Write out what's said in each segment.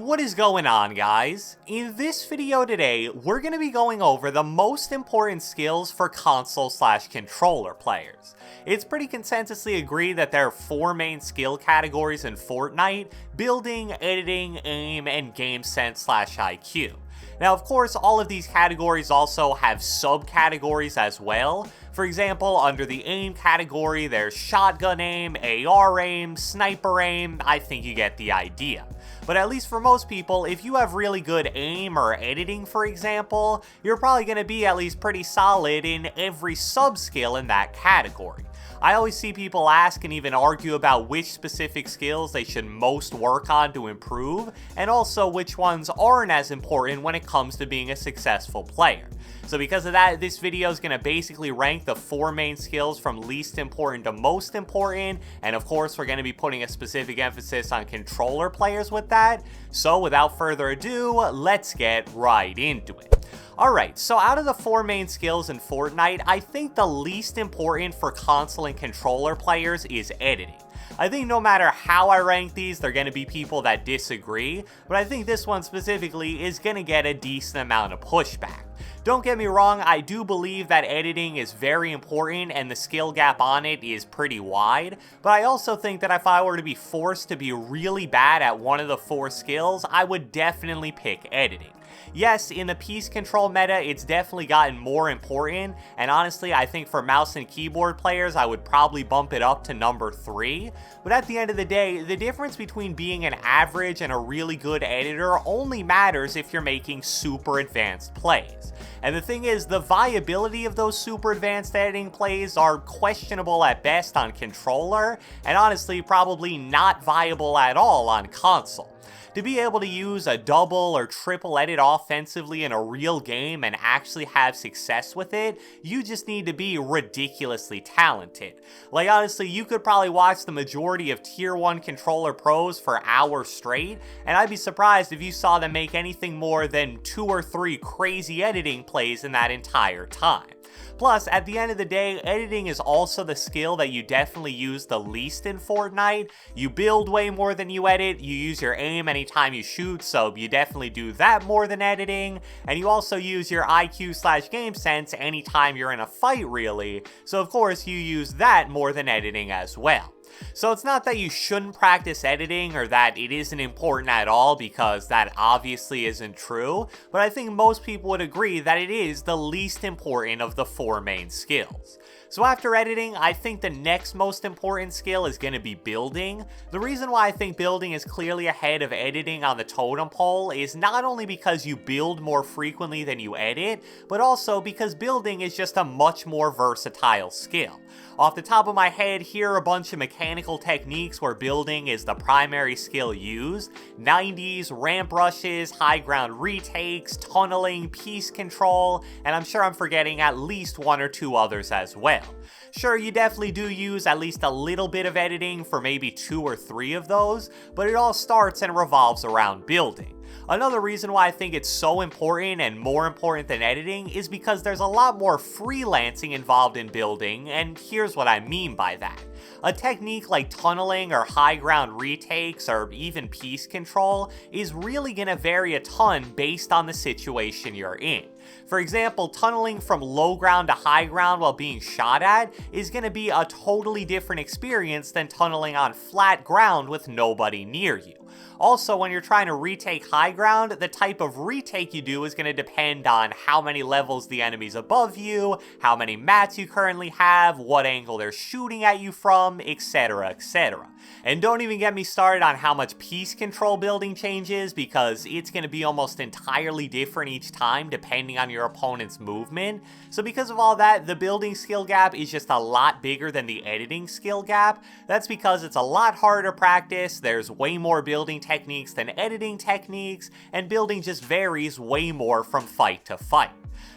What is going on, guys? In this video today, we're going to be going over the most important skills for console/controller players. It's pretty consensually agreed that there are 4 main skill categories in Fortnite: building, editing, aim, and game sense/IQ. Now, of course, all of these categories also have subcategories as well. For example, under the aim category, there's shotgun aim, AR aim, sniper aim. I think you get the idea. But at least for most people, if you have really good aim or editing, for example, you're probably going to be at least pretty solid in every sub-skill in that category. I always see people ask and even argue about which specific skills they should most work on to improve, and also which ones aren't as important when it comes to being a successful player. So because of that, this video is going to basically rank the 4 main skills from least important to most important, and of course we're going to be putting a specific emphasis on controller players with that. So without further ado, let's get right into it. Alright, so out of the 4 main skills in Fortnite, I think the least important for console and controller players is editing. I think no matter how I rank these, there are going to be people that disagree, but I think this one specifically is going to get a decent amount of pushback. Don't get me wrong, I do believe that editing is very important and the skill gap on it is pretty wide, but I also think that if I were to be forced to be really bad at one of the 4 skills, I would definitely pick editing. Yes, in the piece control meta, it's definitely gotten more important, and honestly, I think for mouse and keyboard players, I would probably bump it up to number 3, but at the end of the day, the difference between being an average and a really good editor only matters if you're making super advanced plays. And the thing is, the viability of those super advanced editing plays are questionable at best on controller, and honestly, probably not viable at all on console. To be able to use a double or triple edit offensively in a real game and actually have success with it, you just need to be ridiculously talented. Like honestly, you could probably watch the majority of tier 1 controller pros for hours straight, and I'd be surprised if you saw them make anything more than 2 or 3 crazy editing plays in that entire time. Plus, at the end of the day, editing is also the skill that you definitely use the least in Fortnite. You build way more than you edit, you use your aim anytime you shoot, so you definitely do that more than editing, and you also use your IQ/game sense anytime you're in a fight, really, so of course you use that more than editing as well. So it's not that you shouldn't practice editing or that it isn't important at all, because that obviously isn't true, but I think most people would agree that it is the least important of the 4 main skills. So after editing, I think the next most important skill is going to be building. The reason why I think building is clearly ahead of editing on the totem pole is not only because you build more frequently than you edit, but also because building is just a much more versatile skill. Off the top of my head, here are a bunch of mechanical techniques where building is the primary skill used: 90s, ramp rushes, high ground retakes, tunneling, piece control, and I'm sure I'm forgetting at least 1 or 2 others as well. Sure, you definitely do use at least a little bit of editing for maybe 2 or 3 of those, but it all starts and revolves around building. Another reason why I think it's so important and more important than editing is because there's a lot more freelancing involved in building, and here's what I mean by that. A technique like tunneling or high ground retakes or even piece control is really going to vary a ton based on the situation you're in. For example, tunneling from low ground to high ground while being shot at is going to be a totally different experience than tunneling on flat ground with nobody near you. Also, when you're trying to retake high ground, the type of retake you do is going to depend on how many levels the enemy's above you, how many mats you currently have, what angle they're shooting at you from, etc, etc. And don't even get me started on how much piece control building changes, because it's going to be almost entirely different each time depending on your opponent's movement. So because of all that, the building skill gap is just a lot bigger than the editing skill gap. That's because it's a lot harder to practice, there's way more building techniques than editing techniques, and building just varies way more from fight to fight.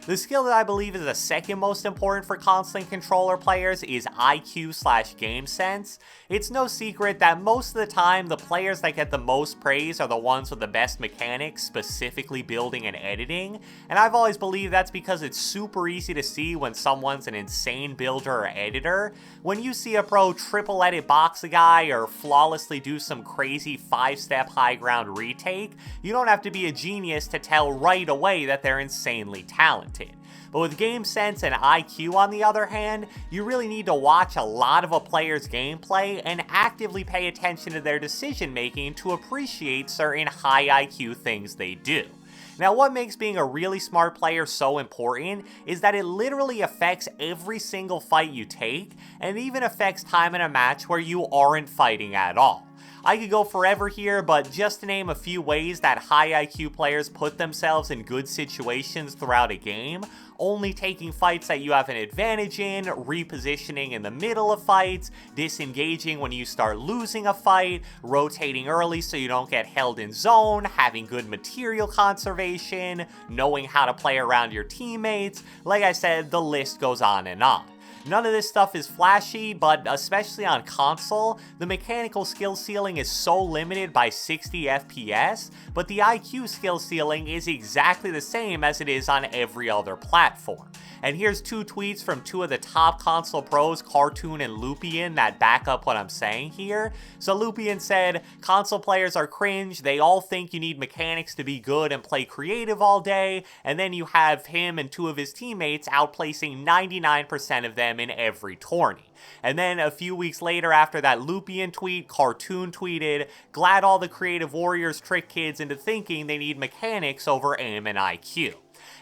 The skill that I believe is the second most important for console and controller players is IQ/game sense. It's no secret that most of the time the players that get the most praise are the ones with the best mechanics, specifically building and editing, and I've always believed that's because it's super easy to see when someone's an insane builder or editor. When you see a pro triple edit box a guy or flawlessly do some crazy 5-step high ground retake, you don't have to be a genius to tell right away that they're insanely talented. But with game sense and IQ on the other hand, you really need to watch a lot of a player's gameplay and actively pay attention to their decision making to appreciate certain high IQ things they do. Now, what makes being a really smart player so important is that it literally affects every single fight you take, and even affects time in a match where you aren't fighting at all. I could go forever here, but just to name a few ways that high IQ players put themselves in good situations throughout a game: only taking fights that you have an advantage in, repositioning in the middle of fights, disengaging when you start losing a fight, rotating early so you don't get held in zone, having good material conservation, knowing how to play around your teammates. Like I said, the list goes on and on. None of this stuff is flashy, but especially on console, the mechanical skill ceiling is so limited by 60 FPS, but the IQ skill ceiling is exactly the same as it is on every other platform. And here's two tweets from two of the top console pros, Cartoon and Lupien, that back up what I'm saying here. So Lupien said, "Console players are cringe, they all think you need mechanics to be good and play creative all day, and then you have him and two of his teammates outplacing 99% of them in every tourney." And then a few weeks later after that Lupien tweet, Cartoon tweeted, "Glad all the creative warriors trick kids into thinking they need mechanics over aim and IQ."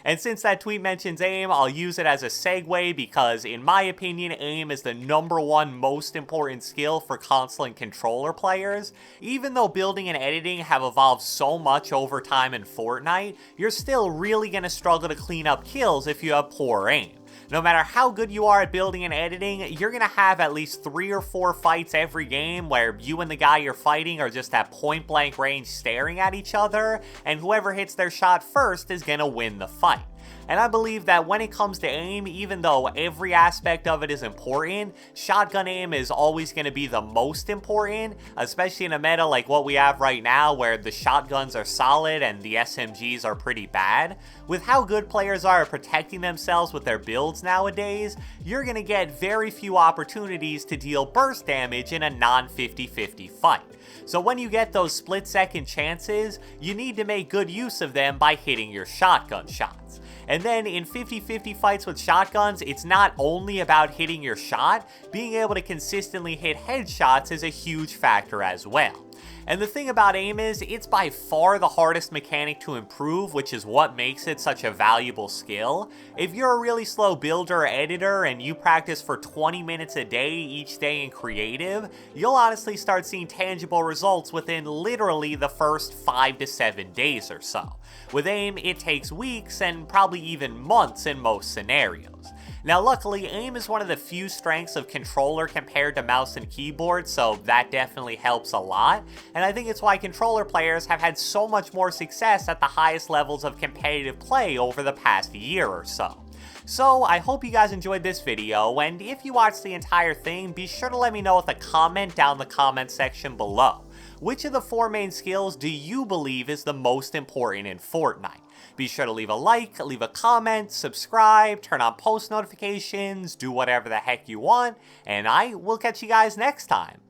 And since that tweet mentions aim, I'll use it as a segue because, in my opinion, aim is the #1 most important skill for console and controller players. Even though building and editing have evolved so much over time in Fortnite, you're still really going to struggle to clean up kills if you have poor aim. No matter how good you are at building and editing, you're going to have at least 3 or 4 fights every game where you and the guy you're fighting are just at point blank range staring at each other, and whoever hits their shot first is going to win the fight. And I believe that when it comes to aim, even though every aspect of it is important, shotgun aim is always going to be the most important, especially in a meta like what we have right now where the shotguns are solid and the SMGs are pretty bad. With how good players are at protecting themselves with their builds nowadays, you're going to get very few opportunities to deal burst damage in a non-50-50 fight. So when you get those split-second chances, you need to make good use of them by hitting your shotgun shots. And then in 50-50 fights with shotguns, it's not only about hitting your shot, being able to consistently hit headshots is a huge factor as well. And the thing about aim is, it's by far the hardest mechanic to improve, which is what makes it such a valuable skill. If you're a really slow builder or editor and you practice for 20 minutes a day each day in creative, you'll honestly start seeing tangible results within literally the first 5 to 7 days or so. With aim, it takes weeks and probably even months in most scenarios. Now luckily, aim is one of the few strengths of controller compared to mouse and keyboard, so that definitely helps a lot, and I think it's why controller players have had so much more success at the highest levels of competitive play over the past year or so. So I hope you guys enjoyed this video, and if you watched the entire thing, be sure to let me know with a comment down in the comment section below. Which of the 4 main skills do you believe is the most important in Fortnite? Be sure to leave a like, leave a comment, subscribe, turn on post notifications, do whatever the heck you want, and I will catch you guys next time.